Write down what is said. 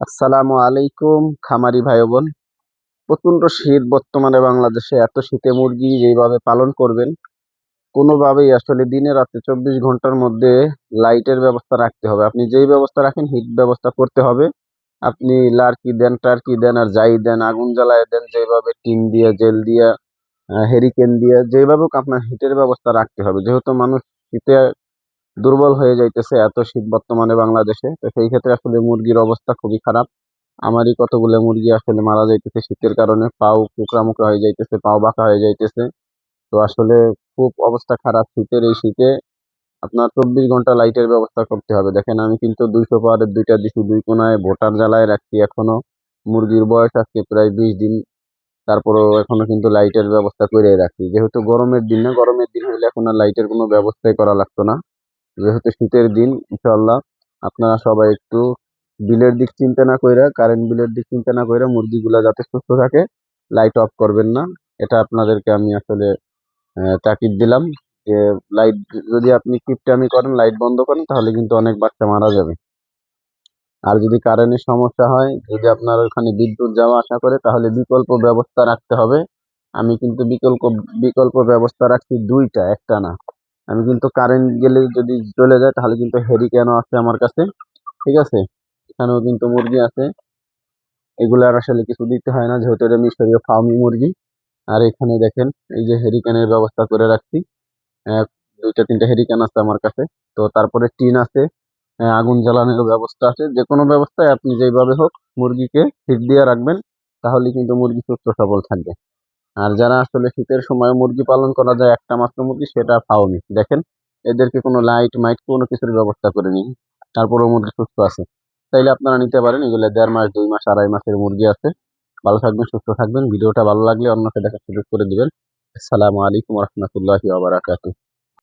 আসসালামু আলাইকুম খামারি ভাই বোন। প্রচন্ড শীত বর্তমানে বাংলাদেশে। এত শীতে মুরগি যেভাবে পালন করবেন, কোনোভাবেই আসলে দিনে রাতে 24 ঘন্টার মধ্যে লাইটের ব্যবস্থা রাখতে হবে। আপনি যেই ব্যবস্থা রাখেন হিট ব্যবস্থা করতে হবে। আপনি লার্কি দেন, টার্কি দেন আর যাই দেন, আগুন জ্বালায় দেন, যেভাবে টিন দিয়ে, জেল দিয়ে, হেরিকেন দিয়ে, যেভাবে হোক আপনার হিটের ব্যবস্থা রাখতে হবে। যেহেতু মানুষ শীতে দুর্বল হয়ে যাইতেছে, এত শীত বর্তমানে বাংলাদেশে। তো সেই ক্ষেত্রে আসলে মুরগির অবস্থা খুবই খারাপ। আমারই কতগুলো মুরগি আসলে মারা যাইতেছে শীতের কারণে, পাও কুকড়া মুকড়া হয়ে যাইতেছে, পাও বাঁকা হয়ে যাইতেছে। তো আসলে খুব অবস্থা খারাপ শীতের এই শীতে। আপনার 24 ঘন্টা লাইটের ব্যবস্থা করতে হবে। দেখেন আমি কিন্তু 200 পাওয়ারের দুইটা দিছি, দুই কোনায় ভোটার জ্বালায় রাখছি এখনো। মুরগির বয়স আজকে প্রায় 20 দিন। তারপরেও এখনো কিন্তু লাইটের ব্যবস্থা করে রাখছি, যেহেতু গরমের দিন না। গরমের দিন হলে এখন আর লাইটের কোনো ব্যবস্থাই করা লাগতো না। যেহেতু শীতের দিন, ইনশাল্লাহ আপনারা সবাই একটু বিলের দিক চিন্তা না কইরা, কারেন্ট বিলের দিক চিন্তা না কইরা মুরগিগুলা যাতে সুস্থ থাকে, লাইট অফ করবেন না। এটা আপনাদেরকে আমি আসলে তাকিদ দিলাম যে লাইট যদি আপনি কিপটামি করেন, লাইট বন্ধ করেন, তাহলে কিন্তু অনেক বাচ্চা মারা যাবে। আর যদি কারেন্টের সমস্যা হয়, যদি আপনার ওখানে বিদ্যুৎ যাওয়া আসা করে, তাহলে বিকল্প ব্যবস্থা রাখতে হবে। আমি কিন্তু বিকল্প বিকল্প ব্যবস্থা রাখছি দুইটা, একটা না। আমি কিন্তু কারেন্ট গেলে যদি চলে যায়, তাহলে কিন্তু হেরিকেনও আছে আমার কাছে। ঠিক আছে, এখানেও কিন্তু মুরগি আছে। এগুলার আসলে কিছু দিতে হয় না, যেহেতু এটা মিশরীয় ফার্মি মুরগি। আর এখানে দেখেন, এই যে হেরিকেনের ব্যবস্থা করে রাখছি। আহ, দুইটা তিনটা হেরিকেন আছে আমার কাছে। তো তারপরে টিন আছে, আগুন জ্বালানোর ব্যবস্থা আছে। যে কোনো ব্যবস্থায় আপনি যেভাবে হোক মুরগিকে হিট দিয়ে রাখবেন, তাহলে কিন্তু মুরগি সুস্থ সবল থাকবে। আর যারা আসলে শীতের সময় মুরগি পালন করা যায় একটা মাত্র মুরগি, সেটা ফাউমি। দেখেন, এদেরকে কোনো লাইট মাইট কোনো কিছুর ব্যবস্থা করে নিই, তারপরেও মুরগি সুস্থ আছে। তাইলে আপনারা নিতে পারেন। এগুলো 1.5 মাস, 2 মাস, 2.5 মাসের মুরগি আছে। ভালো থাকবেন, সুস্থ থাকবেন। ভিডিওটা ভালো লাগলে অন্যকে দেখার সুযোগ করে দিবেন। আসসালামু আলাইকুম রহমতুল্লাহি ওয়া বারাকাতুহু।